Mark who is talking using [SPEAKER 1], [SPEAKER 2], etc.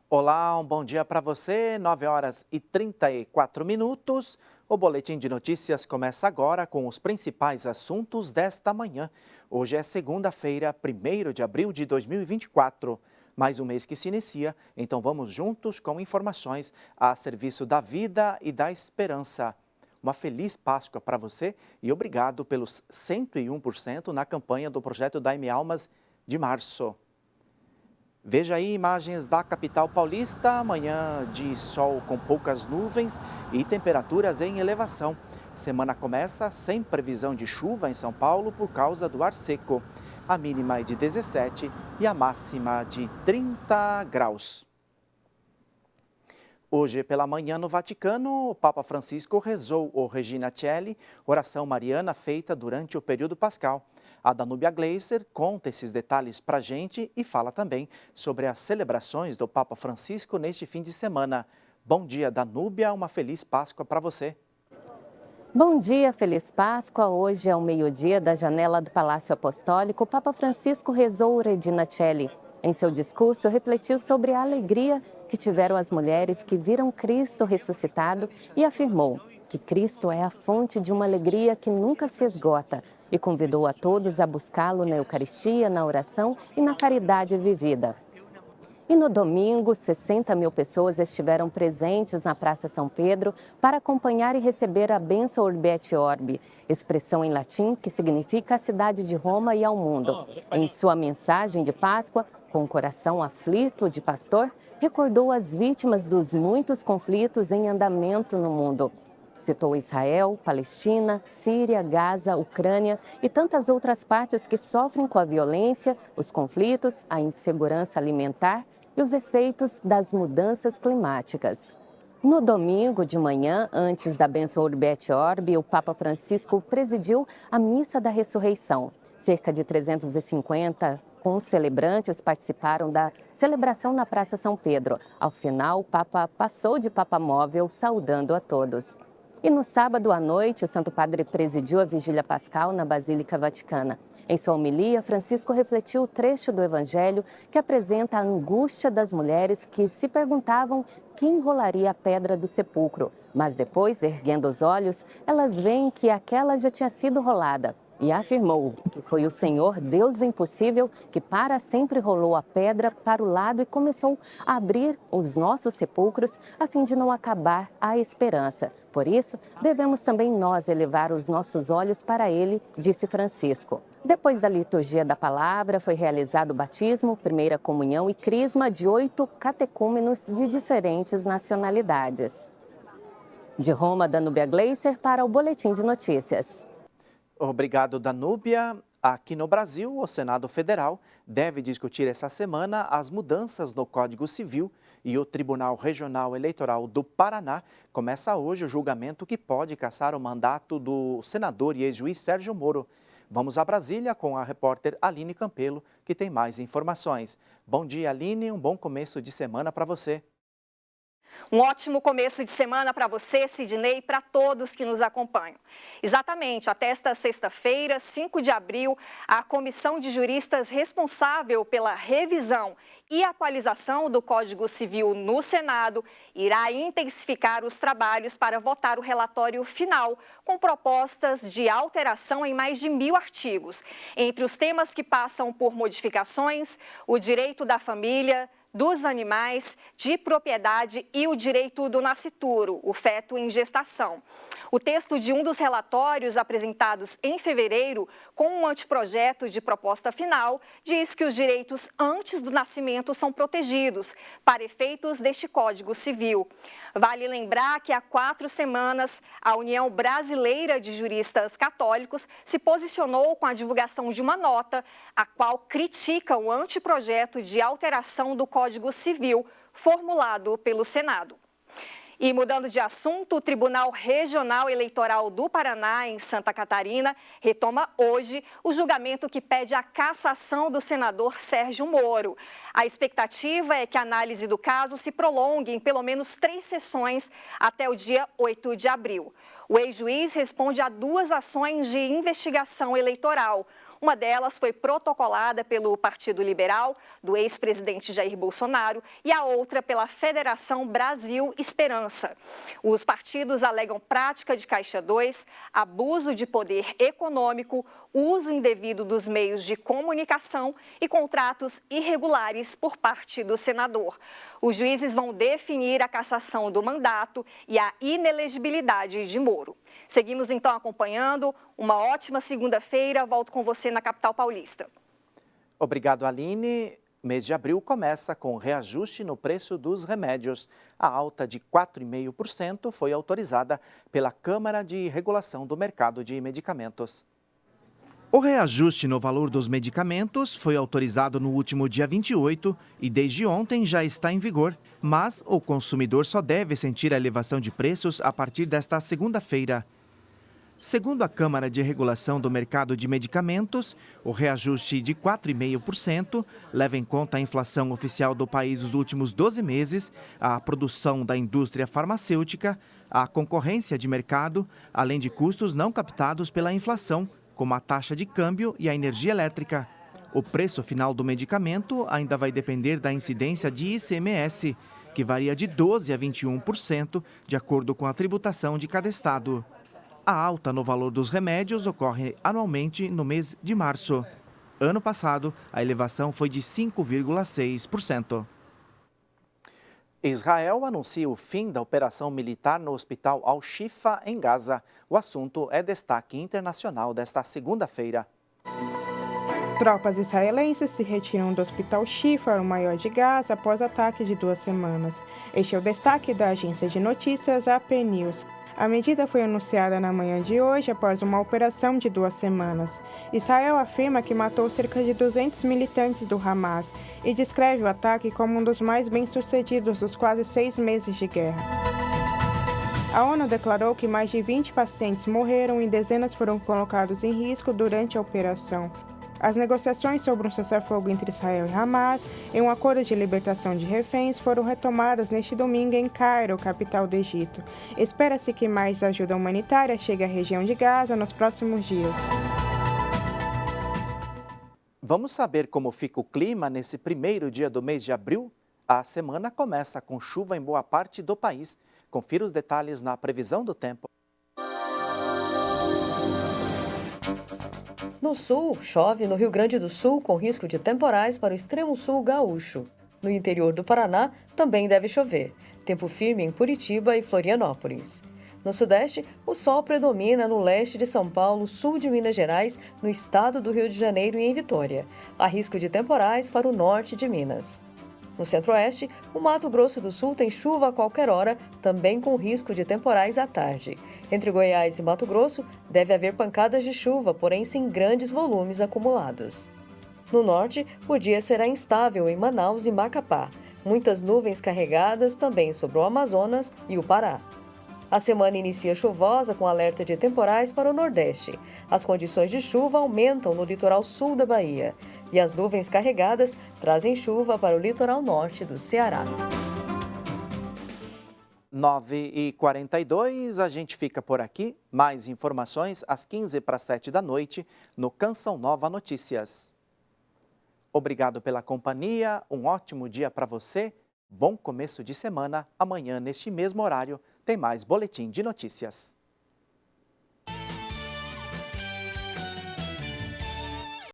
[SPEAKER 1] Olá, um bom dia para você, 9 horas e 34 minutos. O Boletim de Notícias começa agora com os principais assuntos desta manhã. Hoje é segunda-feira, 1º de abril de 2024. Mais um mês que se inicia, então vamos juntos com informações a serviço da vida e da esperança. Uma feliz Páscoa para você e obrigado pelos 101% na campanha do projeto Dai-me Almas de março. Veja aí imagens da capital paulista, manhã de sol com poucas nuvens e temperaturas em elevação. Semana começa sem previsão de chuva em São Paulo por causa do ar seco. A mínima é de 17 e a máxima de 30 graus. Hoje pela manhã no Vaticano, o Papa Francisco rezou o Regina Coeli, oração mariana feita durante o período pascal. A Danúbia Gleiser conta esses detalhes para a gente e fala também sobre as celebrações do Papa Francisco neste fim de semana. Bom dia, Danúbia, uma feliz Páscoa para você.
[SPEAKER 2] Bom dia, feliz Páscoa. Hoje é o meio-dia da janela do Palácio Apostólico. O Papa Francisco rezou o Regina Coeli. Em seu discurso, refletiu sobre a alegria que tiveram as mulheres que viram Cristo ressuscitado e afirmou que Cristo é a fonte de uma alegria que nunca se esgota e convidou a todos a buscá-lo na Eucaristia, na oração e na caridade vivida. E no domingo, 60 mil pessoas estiveram presentes na Praça São Pedro para acompanhar e receber a bênção Urbi et Orbi, expressão em latim que significa a cidade de Roma e ao mundo. Em sua mensagem de Páscoa, com o coração aflito de pastor, recordou as vítimas dos muitos conflitos em andamento no mundo. Citou Israel, Palestina, Síria, Gaza, Ucrânia e tantas outras partes que sofrem com a violência, os conflitos, a insegurança alimentar e os efeitos das mudanças climáticas. No domingo de manhã, antes da bênção Urbi et Orbi, o Papa Francisco presidiu a Missa da Ressurreição. Cerca de 350 celebrantes participaram da celebração na Praça São Pedro. Ao final, o Papa passou de Papa Móvel, saudando a todos. E no sábado à noite, o Santo Padre presidiu a Vigília Pascal na Basílica Vaticana. Em sua homilia, Francisco refletiu o trecho do Evangelho que apresenta a angústia das mulheres que se perguntavam quem rolaria a pedra do sepulcro. Mas depois, erguendo os olhos, elas veem que aquela já tinha sido rolada. E afirmou que foi o Senhor, Deus do impossível, que para sempre rolou a pedra para o lado e começou a abrir os nossos sepulcros a fim de não acabar a esperança. Por isso, devemos também nós elevar os nossos olhos para ele, disse Francisco. Depois da liturgia da palavra, foi realizado o batismo, primeira comunhão e crisma de 8 catecúmenos de diferentes nacionalidades. De Roma, Danúbia Gleiser para o Boletim de Notícias.
[SPEAKER 1] Obrigado, Danúbia. Aqui no Brasil, o Senado Federal deve discutir essa semana as mudanças no Código Civil e o Tribunal Regional Eleitoral do Paraná começa hoje o julgamento que pode cassar o mandato do senador e ex-juiz Sérgio Moro. Vamos a Brasília com a repórter Aline Campelo, que tem mais informações. Bom dia, Aline, um bom começo de semana para você.
[SPEAKER 3] Um ótimo começo de semana para você, Sidney, e para todos que nos acompanham. Exatamente, até esta sexta-feira, 5 de abril, a comissão de juristas responsável pela revisão e atualização do Código Civil no Senado irá intensificar os trabalhos para votar o relatório final, com propostas de alteração em mais de 1.000 artigos. Entre os temas que passam por modificações, o direito da família, dos animais, de propriedade e o direito do nascituro, o feto em gestação. O texto de um dos relatórios apresentados em fevereiro, com um anteprojeto de proposta final, diz que os direitos antes do nascimento são protegidos, para efeitos deste Código Civil. Vale lembrar que há 4 semanas, a União Brasileira de Juristas Católicos se posicionou com a divulgação de uma nota, a qual critica o anteprojeto de alteração do Código Civil formulado pelo Senado. E mudando de assunto, o Tribunal Regional Eleitoral do Paraná, em Santa Catarina, retoma hoje o julgamento que pede a cassação do senador Sérgio Moro. A expectativa é que a análise do caso se prolongue em pelo menos 3 sessões até o dia 8 de abril. O ex-juiz responde a 2 ações de investigação eleitoral, Uma delas foi protocolada pelo Partido Liberal, do ex-presidente Jair Bolsonaro, e a outra pela Federação Brasil Esperança. Os partidos alegam prática de Caixa 2, abuso de poder econômico, uso indevido dos meios de comunicação e contratos irregulares por parte do senador. Os juízes vão definir a cassação do mandato e a inelegibilidade de Moro. Seguimos então acompanhando. Uma ótima segunda-feira. Volto com você na capital paulista.
[SPEAKER 1] Obrigado, Aline. Mês de abril começa com reajuste no preço dos remédios. A alta de 4,5% foi autorizada pela Câmara de Regulação do Mercado de Medicamentos. O reajuste no valor dos medicamentos foi autorizado no último dia 28 e desde ontem já está em vigor, mas o consumidor só deve sentir a elevação de preços a partir desta segunda-feira. Segundo a Câmara de Regulação do Mercado de Medicamentos, o reajuste de 4,5% leva em conta a inflação oficial do país dos últimos 12 meses, a produção da indústria farmacêutica, a concorrência de mercado, além de custos não captados pela inflação, como a taxa de câmbio e a energia elétrica. O preço final do medicamento ainda vai depender da incidência de ICMS, que varia de 12% a 21%, de acordo com a tributação de cada estado. A alta no valor dos remédios ocorre anualmente no mês de março. Ano passado, a elevação foi de 5,6%. Israel anuncia o fim da operação militar no hospital Al-Shifa, em Gaza. O assunto é destaque internacional desta segunda-feira.
[SPEAKER 4] Tropas israelenses se retiram do hospital Shifa, o maior de Gaza, após ataque de 2 semanas. Este é o destaque da agência de notícias AP News. A medida foi anunciada na manhã de hoje após uma operação de 2 semanas. Israel afirma que matou cerca de 200 militantes do Hamas e descreve o ataque como um dos mais bem-sucedidos dos quase 6 meses de guerra. A ONU declarou que mais de 20 pacientes morreram e dezenas foram colocados em risco durante a operação. As negociações sobre um cessar-fogo entre Israel e Hamas, em um acordo de libertação de reféns, foram retomadas neste domingo em Cairo, capital do Egito. Espera-se que mais ajuda humanitária chegue à região de Gaza nos próximos dias.
[SPEAKER 1] Vamos saber como fica o clima nesse primeiro dia do mês de abril? A semana começa com chuva em boa parte do país. Confira os detalhes na previsão do tempo.
[SPEAKER 5] No sul, chove no Rio Grande do Sul com risco de temporais para o extremo sul gaúcho. No interior do Paraná também deve chover. Tempo firme em Curitiba e Florianópolis. No sudeste, o sol predomina no leste de São Paulo, sul de Minas Gerais, no estado do Rio de Janeiro e em Vitória. Há risco de temporais para o norte de Minas. No centro-oeste, o Mato Grosso do Sul tem chuva a qualquer hora, também com risco de temporais à tarde. Entre Goiás e Mato Grosso, deve haver pancadas de chuva, porém sem grandes volumes acumulados. No norte, o dia será instável em Manaus e Macapá. Muitas nuvens carregadas também sobre o Amazonas e o Pará. A semana inicia chuvosa com alerta de temporais para o Nordeste. As condições de chuva aumentam no litoral sul da Bahia. E as nuvens carregadas trazem chuva para o litoral norte do Ceará.
[SPEAKER 1] 9h42, a gente fica por aqui. Mais informações às 6:45 da noite no Canção Nova Notícias. Obrigado pela companhia, um ótimo dia para você. Bom começo de semana. Amanhã, neste mesmo horário, tem mais Boletim de Notícias.